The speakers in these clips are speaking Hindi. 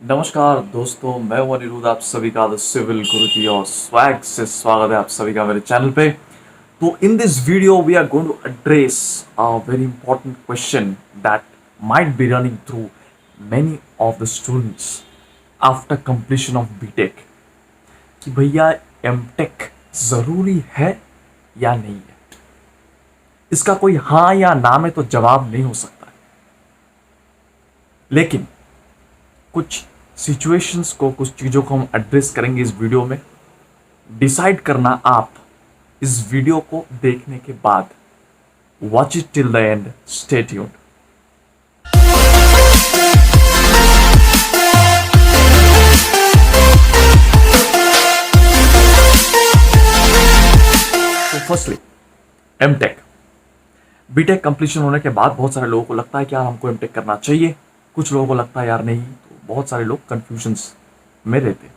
नमस्कार दोस्तों, मैं हूं अनिरुद्ध। आप सभी का द सिविल गुरुजी और स्वैग से स्वागत है आप सभी का मेरे चैनल पे। तो in this video we are going to address a very important question that might be running through many of the students after completion of BTech कि भैया एमटेक जरूरी है या नहीं है। इसका कोई हाँ या ना में तो जवाब नहीं हो सकता है, लेकिन कुछ सिचुएशंस को, कुछ चीज़ों को हम एड्रेस करेंगे इस वीडियो में। डिसाइड करना आप इस वीडियो को देखने के बाद। Watch it till the end, stay tuned. तो फर्स्टली एमटेक, बीटेक कंप्लीशन होने के बाद बहुत सारे लोगों को लगता है कि यार हमको एमटेक करना चाहिए, कुछ लोगों को लगता है यार नहीं। तो बहुत सारे लोग कंफ्यूजन्स में रहते हैं।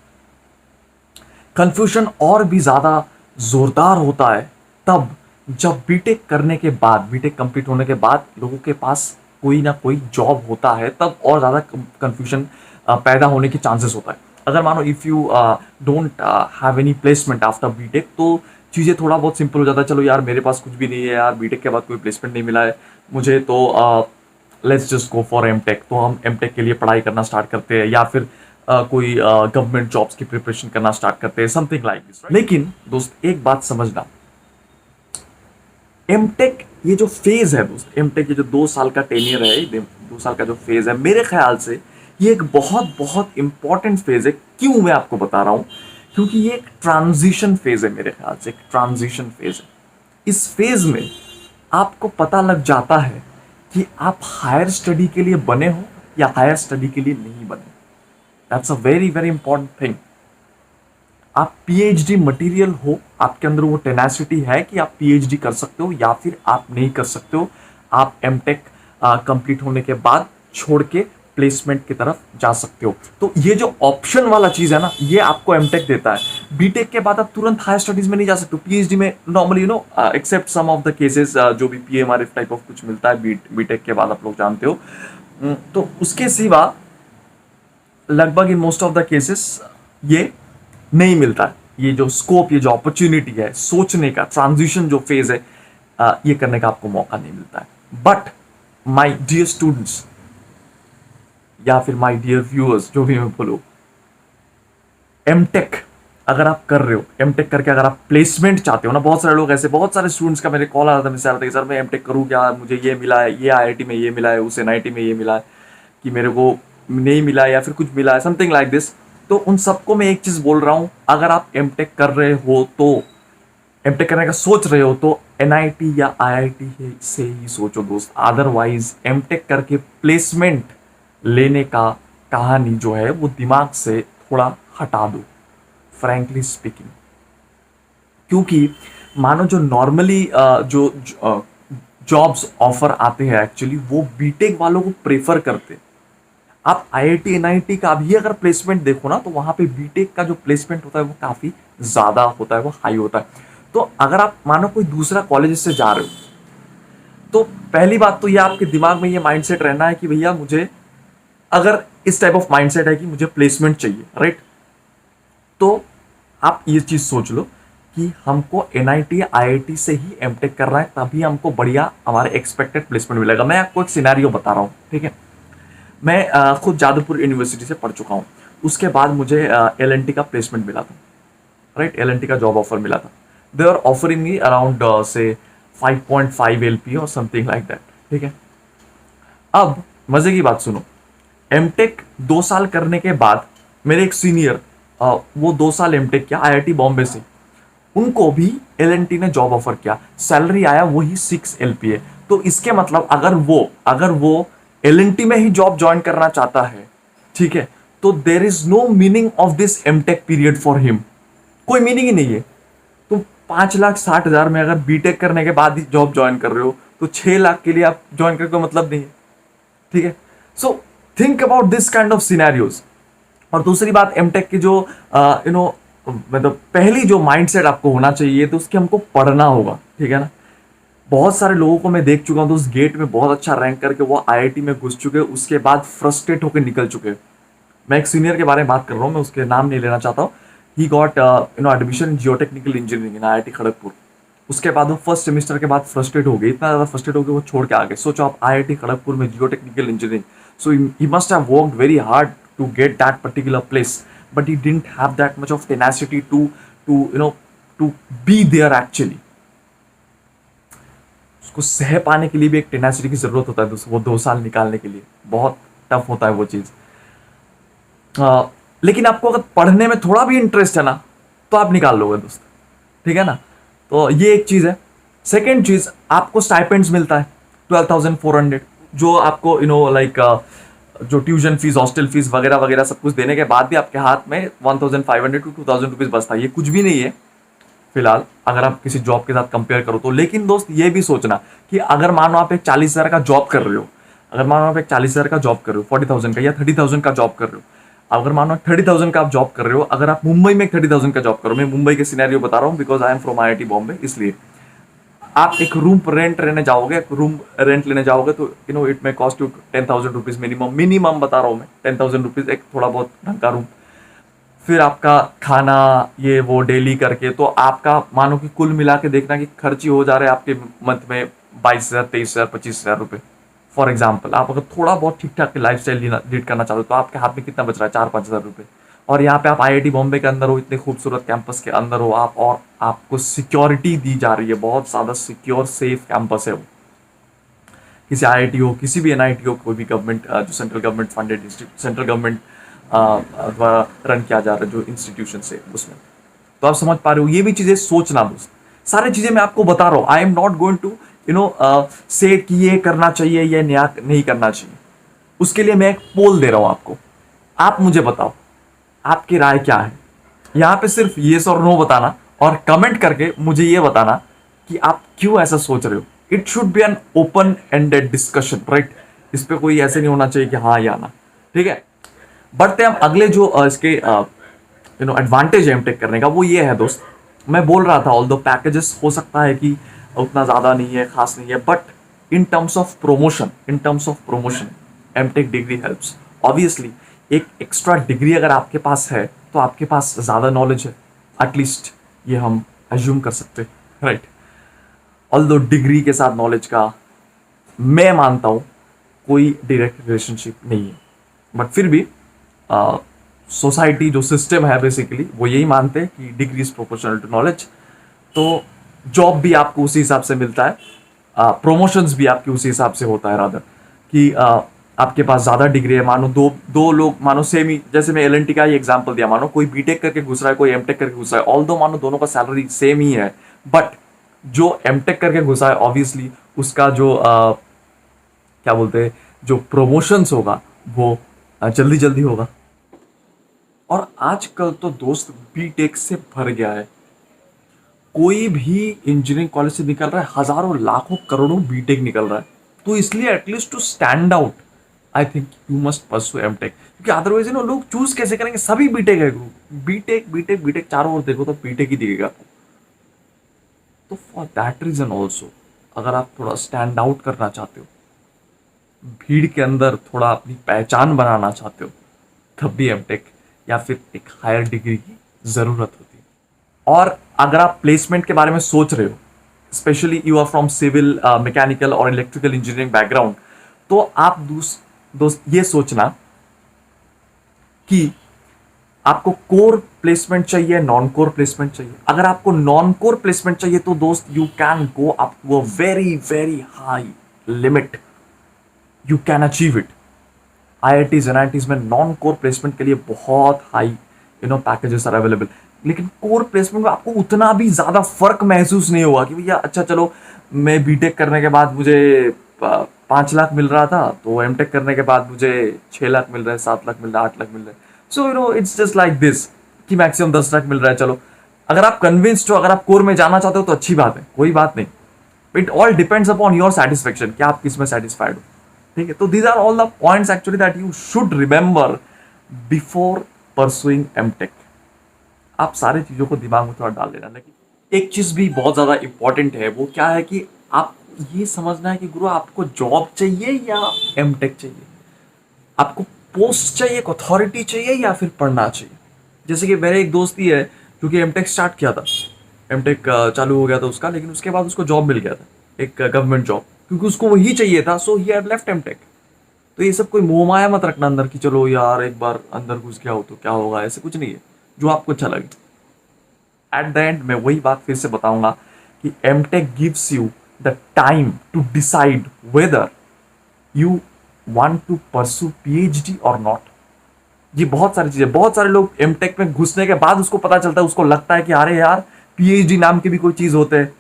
कंफ्यूजन और भी ज़्यादा ज़ोरदार होता है तब जब बीटेक करने के बाद, बीटेक कंप्लीट होने के बाद लोगों के पास कोई ना कोई जॉब होता है, तब और ज़्यादा कंफ्यूजन पैदा होने के चांसेस होता है। अगर मानो if you don't have any placement after BTech, तो चीज़ें थोड़ा बहुत सिंपल हो जाता है। चलो यार मेरे पास कुछ भी नहीं है यार, बीटेक के बाद कोई प्लेसमेंट नहीं मिला है मुझे, तो let's just go for MTech. तो हम एमटेक के लिए पढ़ाई करना स्टार्ट करते हैं या फिर कोई गवर्नमेंट जॉब्स की प्रिपरेशन करना स्टार्ट करते हैं, समथिंग लाइक दिस। लेकिन दोस्त एक बात समझना, एमटेक ये जो फेज है दोस्त, एमटेक ये जो 2 साल का टेनियर है, 2 साल का जो फेज है, मेरे ख्याल से ये एक बहुत बहुत इंपॉर्टेंट फेज है। क्यों मैं आपको बता रहा हूं? क्योंकि ये एक ट्रांजिशन फेज है, मेरे ख्याल से एक ट्रांजिशन फेज है। इस फेज में आपको पता लग जाता है कि आप हायर स्टडी के लिए बने हो या हायर स्टडी के लिए नहीं बने। That's a very very important thing. आप पीएचडी मटेरियल हो, आपके अंदर वो टेनासिटी है कि आप पीएचडी कर सकते हो या फिर आप नहीं कर सकते हो। आप एमटेक कंप्लीट होने के बाद छोड़ के प्लेसमेंट की तरफ जा सकते हो। तो ये जो ऑप्शन वाला चीज है ना, ये आपको एमटेक देता है। बीटेक के बाद आप तुरंत हायर स्टडीज में नहीं जा सकते हो। पीएचडी में normally except some of the cases जो भी पीएमआरएफ टाइप ऑफ कुछ मिलता है बीटेक के बाद, आप लोग जानते हो। तो उसके सिवा लगभग in most of the cases ये नहीं मिलता है। ये जो स्कोप, ये जो अपॉर्चुनिटी है सोचने का, ट्रांजिशन जो फेज है, ये करने का आपको मौका नहीं मिलता है। बट माय डियर स्टूडेंट्स या फिर माय डियर व्यूअर्स, जो भी मैं बोलूं, एमटेक अगर आप कर रहे हो, एमटेक करके अगर आप प्लेसमेंट चाहते हो ना, बहुत सारे लोग ऐसे, बहुत सारे स्टूडेंट्स का मेरे कॉल आता था, मुझसे आता था कि सर मैं एमटेक करूँ क्या, मुझे ये मिला है, ये आईआईटी में ये मिला है, उस एनआईटी में ये मिला है, कि मेरे को नहीं मिला है या फिर कुछ मिला है, समथिंग लाइक दिस। तो उन सबको मैं एक चीज बोल रहा हूं, अगर आप एमटेक कर रहे हो, तो एमटेक करने का सोच रहे हो, तो एनआईटी या आईआईटी से ही सोचो दोस्त। अदरवाइज एमटेक करके प्लेसमेंट लेने का कहानी जो है वो दिमाग से थोड़ा हटा दो, फ्रैंकली स्पीकिंग। क्योंकि मानो जो नॉर्मली जो जॉब्स ऑफर आते हैं, एक्चुअली वो बीटेक वालों को प्रेफर करते हैं। आप आईआईटी एनआईटी का भी अगर प्लेसमेंट देखो ना, तो वहां पे बीटेक का जो प्लेसमेंट होता है वो काफी ज्यादा होता है, वो हाई होता है। तो अगर आप मानो कोई दूसरा कॉलेज से जा रहे हो, तो पहली बात तो ये आपके दिमाग में ये माइंडसेट रहना है कि भैया मुझे, अगर इस टाइप ऑफ माइंडसेट है कि मुझे प्लेसमेंट चाहिए, राइट, तो आप ये चीज सोच लो कि हमको एनआईटी आईआईटी से ही एमटेक करना है, तभी हमको बढ़िया हमारे एक्सपेक्टेड प्लेसमेंट मिलेगा। मैं आपको एक सिनेरियो बता रहा हूँ, ठीक है। मैं खुद जादवपुर यूनिवर्सिटी से पढ़ चुका हूँ। उसके बाद मुझे एलएनटी का प्लेसमेंट मिला था, राइट, एलएनटी का जॉब ऑफर मिला था। They are offering me around से 5.5 एलपी और समथिंग लाइक दैट, ठीक है। अब मजे की बात सुनो, एमटेक 2 साल करने के बाद मेरे एक सीनियर, वो 2 साल एमटेक किया आईआईटी बॉम्बे से, उनको भी एलएनटी ने जॉब ऑफर किया, सैलरी आया वही 6 LPA। तो इसके मतलब अगर वो एलएनटी में ही जॉब ज्वाइन करना चाहता है, ठीक है, तो there is no meaning of this MTech period for him. कोई मीनिंग ही नहीं है। तुम 5,60,000 में अगर बीटेक करने के बाद ही जॉब ज्वाइन कर रहे हो, तो 6 लाख के लिए आप ज्वाइन करके कोई मतलब नहीं है, ठीक है। So think about this kind of scenarios. और दूसरी बात, एमटेक की जो मतलब पहली जो माइंडसेट आपको होना चाहिए, तो उसके हमको पढ़ना होगा, ठीक है ना। बहुत सारे लोगों को मैं देख चुका हूँ, तो उस गेट में बहुत अच्छा रैंक करके वो आईआईटी में घुस चुके, उसके बाद फ्रस्ट्रेट होकर निकल चुके। मैं एक सीनियर के बारे में बात कर रहा हूँ, मैं उसके नाम नहीं लेना चाहता हूँ। He got admission in geotechnical engineering in IIT Kharagpur. उसके बाद वो फर्स्ट सेमेस्टर के बाद फ्रस्ट्रेट हो गए, इतना ज़्यादा फ्रस्ट्रेट हो गए वो छोड़ के आ गए। सोचो आप IIT खड़गपुर में geotechnical engineering, so he must have worked very hard to get that particular place, but he didn't have that much of tenacity to be there actually. उसको सह पाने के लिए भी एक टेनासिटी की जरूरत होता है, वो 2 साल निकालने के लिए बहुत टफ होता है वो चीज़। लेकिन आपको अगर पढ़ने में थोड़ा भी इंटरेस्ट है ना, तो आप निकाल लोगे दोस्त, ठीक है ना। तो ये एक चीज़ है। सेकेंड चीज़, आपको स्टाइपेंड्स मिलता है 12,400, जो आपको लाइक जो ट्यूशन फीस, हॉस्टल फीस वगैरह वगैरह सब कुछ देने के बाद भी आपके हाथ में 1,500 to 2,000 रुपीज़ बचता है। ये कुछ भी नहीं है फिलहाल अगर आप किसी जॉब के साथ कंपेयर करो तो। लेकिन दोस्त ये भी सोचना कि अगर मानो आप एक 40,000 का जॉब कर रहे हो, अगर मानो आप एक 40,000 का जॉब कर रहे हो, 40,000 का या 30,000 का जॉब कर रहे हो, अगर मानो 30,000 का आप जॉब कर रहे हो, अगर आप मुंबई में 30,000 का जॉब करो, मैं मुंबई के सिनेरियो बता रहा हूँ because I am from IIT Bombay, इसलिए आप एक रूम रेंट रहने जाओगे, एक रूम रेंट लेने जाओगे तो इट में cost you 10,000 rupees minimum, minimum बता रहा हूँ मैं 10,000 रुपीज़ एक थोड़ा बहुत ढंग का रूम। फिर आपका खाना ये वो डेली करके, तो आपका मानो कि कुल मिला के देखना कि खर्ची हो जा रहे हैं आपके मंथ में 22,000, 23,000, 25,000 रुपये फॉर एग्जाम्पल। आप अगर थोड़ा बहुत ठीक ठाक लाइफ स्टाइल लीड करना चाहते हो तो आपके हाथ में कितना बच रहा है? 4-5,000 रुपये। और यहाँ पे आप IIT बॉम्बे के अंदर हो, इतने खूबसूरत कैंपस के अंदर हो आप, और आपको सिक्योरिटी दी जा रही है, बहुत ज़्यादा सिक्योर सेफ कैंपस है वो। किसी IIT हो, किसी भी NIT हो, कोई भी गवर्नमेंट जो central government funded central government द्वारा रन किया जा रहा है जो इंस्टीट्यूशन से, उसमें तो आप समझ पा रहे हो। ये भी चीज़ें सोचना दोस्त, सारी चीज़ें मैं आपको बता रहा हूँ। I am not going to say कि ये करना चाहिए या नहीं करना चाहिए। उसके लिए मैं एक पोल दे रहा हूँ आपको, आप मुझे बताओ आपकी राय क्या है। यहाँ पे सिर्फ येस और नो बताना, और कमेंट करके मुझे ये बताना कि आप क्यों ऐसा सोच रहे हो। It should be an open ended discussion, right. इस पे कोई ऐसे नहीं होना चाहिए कि हाँ या ना, ठीक है। बढ़ते हम अगले जो इसके एडवांटेज है एमटेक करने का, वो ये है दोस्त। मैं बोल रहा था ऑल्दो पैकेजेस हो सकता है कि उतना ज़्यादा नहीं है, खास नहीं है, but in terms of promotion MTech degree helps obviously. एक एक्स्ट्रा डिग्री अगर आपके पास है तो आपके पास ज़्यादा नॉलेज है, एटलीस्ट ये हम एज्यूम कर सकते हैं, राइट। ऑल्दो डिग्री के साथ नॉलेज का मैं मानता हूँ कोई डायरेक्ट रिलेशनशिप नहीं है, बट फिर भी सोसाइटी जो सिस्टम है बेसिकली वो यही मानते हैं कि degree is proportional to knowledge. तो जॉब भी आपको उसी हिसाब से मिलता है, प्रमोशंस भी आपके उसी हिसाब से होता है रादर कि आपके पास ज़्यादा डिग्री है। मानो दो लोग मानो सेम ही, जैसे मैं LNT का ही एग्जांपल दिया, मानो कोई बीटेक करके घुस रहा है, कोई एमटेक करके घुस रहा है, ऑल दो मानो दोनों का सैलरी सेम ही है, बट जो एमटेक करके घुसा है ऑब्वियसली उसका जो क्या बोलते हैं, जो प्रमोशंस होगा वो जल्दी जल्दी होगा। और आजकल तो दोस्त बीटेक से भर गया है, कोई भी इंजीनियरिंग कॉलेज से निकल रहा है, हजारों लाखों करोड़ों बीटेक निकल रहा है। तो इसलिए at least to stand out I think you must pursue MTech, क्योंकि अदरवाइज लोग चूज कैसे करेंगे, सभी बीटेक है ग्रुप, बीटेक बीटेक बीटेक चारों ओर देखो तो बीटेक ही दिखेगा। तो फॉर दैट रीजन ऑल्सो अगर आप थोड़ा स्टैंड आउट करना चाहते हो, भीड़ के अंदर थोड़ा अपनी पहचान बनाना चाहते हो, तब भी एमटेक या फिर एक हायर डिग्री की ज़रूरत होती है। और अगर आप प्लेसमेंट के बारे में सोच रहे हो, specially you are from civil, mechanical और इलेक्ट्रिकल इंजीनियरिंग बैकग्राउंड, तो आप दोस्त ये सोचना कि आपको कोर प्लेसमेंट चाहिए, नॉन कोर प्लेसमेंट चाहिए। अगर आपको नॉन कोर प्लेसमेंट चाहिए तो दोस्त you can go up to a very very high limit, you can achieve it. IITs NITs में नॉन कोर प्लेसमेंट के लिए बहुत हाई पैकेजेस आर अवेलेबल, लेकिन कोर प्लेसमेंट में आपको उतना भी ज़्यादा फर्क महसूस नहीं होगा कि भैया अच्छा चलो मैं बीटेक करने के बाद मुझे 5 लाख मिल रहा था, तो एमटेक करने के बाद मुझे 6 लाख मिल रहा है, 7 लाख मिल रहा है, 8 लाख मिल रहा है। So it's just like this कि मैक्सिमम 10 लाख मिल रहा है। चलो अगर आप कन्विंस्ड हो, अगर आप कोर में जाना चाहते हो तो अच्छी बात है, कोई बात नहीं। It all depends upon your satisfaction, क्या आप किस में सेटिस्फाइड हो, ठीक है। तो these are all the points actually that you should remember before pursuing MTech. आप सारी चीज़ों को दिमाग में थोड़ा डाल लेना। लेकिन एक चीज़ भी बहुत ज़्यादा इंपॉर्टेंट है, वो क्या है कि आप ये समझना है कि गुरु आपको जॉब चाहिए या एमटेक चाहिए। आपको पोस्ट चाहिए, एक अथॉरिटी चाहिए, या फिर पढ़ना चाहिए? जैसे कि मेरे एक दोस्त ही है जो कि एमटेक स्टार्ट किया था, एमटेक चालू हो गया था उसका, लेकिन उसके बाद उसको जॉब मिल गया था, एक गवर्नमेंट जॉब, क्योंकि उसको वही चाहिए था, सो ही हैड लेफ्ट एमटेक। तो ये सब कोई मोह माया मत रखना अंदर कि चलो यार एक बार अंदर घुस गया हो तो क्या होगा, ऐसे कुछ नहीं है, जो आपको अच्छा लगे। एट द एंड मैं वही बात फिर से बताऊंगा कि MTech gives you the time to decide whether you want to pursue PhD और नॉट। ये बहुत सारी चीजें, बहुत सारे लोग एमटेक में घुसने के बाद उसको पता चलता है, उसको लगता है कि अरे यार पीएचडी नाम के भी कोई चीज होते हैं,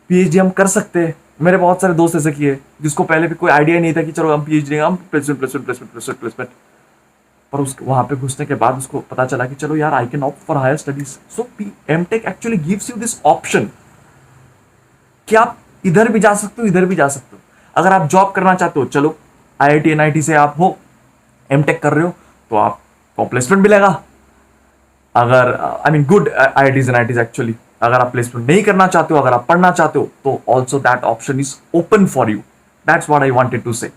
पीएचडी हम कर सकते हैं। मेरे बहुत सारे दोस्त ऐसे किए जिसको पहले भी कोई आइडिया नहीं था कि चलो हम पीएचडी, हम placement placement placement placement placement, पर उसको वहां पे घुसने के बाद उसको पता चला कि चलो यार I can opt for higher studies. So MTech actually gives you this option कि आप इधर भी जा सकते हो, इधर भी जा सकते हो। अगर आप जॉब करना चाहते हो, चलो आईआईटी एनआईटी से आप हो, एमटेक कर रहे हो, तो आपको प्लेसमेंट मिलेगा। अगर I mean good IITs NITs actually, अगर आप प्लेसमेंट नहीं करना चाहते हो, अगर आप पढ़ना चाहते हो, तो also that option is open for you. That's what I wanted to say.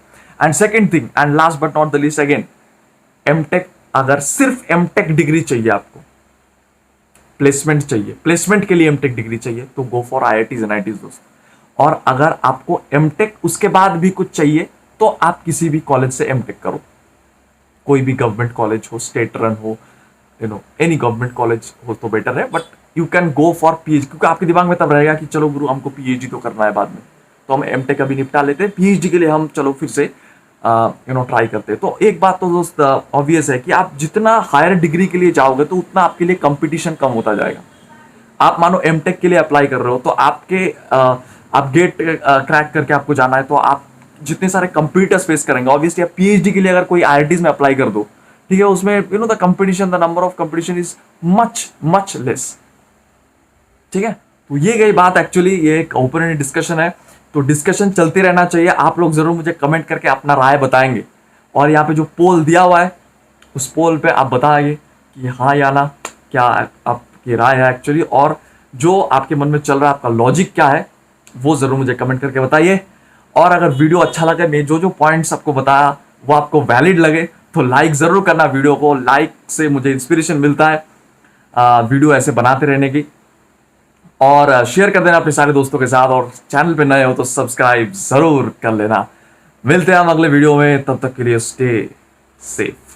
And second thing and last but not the least, again MTech, अगर सिर्फ एमटेक डिग्री चाहिए आपको, प्लेसमेंट चाहिए, प्लेसमेंट के लिए एमटेक डिग्री चाहिए, तो गो फॉर आईआईटीज एनआईटीज दोस्त। और अगर आपको एमटेक उसके बाद भी कुछ चाहिए, तो आप किसी भी कॉलेज से एमटेक करो, कोई भी गवर्नमेंट कॉलेज हो, स्टेट रन हो, एनी गवर्नमेंट कॉलेज हो तो बेटर है, but you can go for PhD, क्योंकि आपके दिमाग में तब रहेगा कि चलो गुरु हमको पीएचडी तो करना है बाद में, तो हम एमटेक अभी निपटा लेते हैं, पीएचडी के लिए हम चलो फिर से ट्राई करते हैं। तो एक बात तो दोस्त ऑब्वियस है कि आप जितना हायर डिग्री के लिए जाओगे तो उतना आपके लिए कंपटीशन कम होता जाएगा। आप मानो एमटेक के लिए अप्लाई कर रहे हो, तो आपके आप गेट क्रैक करके आपको जाना है, तो आप जितने सारे कंप्यूटर्स फेस करेंगे। ऑब्वियसली आप पीएचडी के लिए अगर कोई आईआईटीज में अप्लाई कर दो, ठीक है, उसमें the competition, the number of competition is much much less. ठीक है, तो ये गई बात, एक्चुअली ये एक ओपन एंड डिस्कशन है, तो डिस्कशन चलती रहना चाहिए। आप लोग जरूर मुझे कमेंट करके अपना राय बताएंगे, और यहाँ पे जो पोल दिया हुआ है उस पोल पे आप बताएंगे कि हाँ या ना, क्या आपकी राय है एक्चुअली, और जो आपके मन में चल रहा है, आपका लॉजिक क्या है, वो जरूर मुझे कमेंट करके बताइए। और अगर वीडियो अच्छा लगे, मैं जो जो पॉइंट्स आपको बताया वो आपको वैलिड लगे, तो लाइक जरूर करना वीडियो को। लाइक से मुझे इंस्पिरेशन मिलता है वीडियो ऐसे बनाते रहने की, और शेयर कर देना अपने सारे दोस्तों के साथ, और चैनल पे नए हो तो सब्सक्राइब जरूर कर लेना। मिलते हैं हम अगले वीडियो में, तब तक के लिए स्टे सेफ।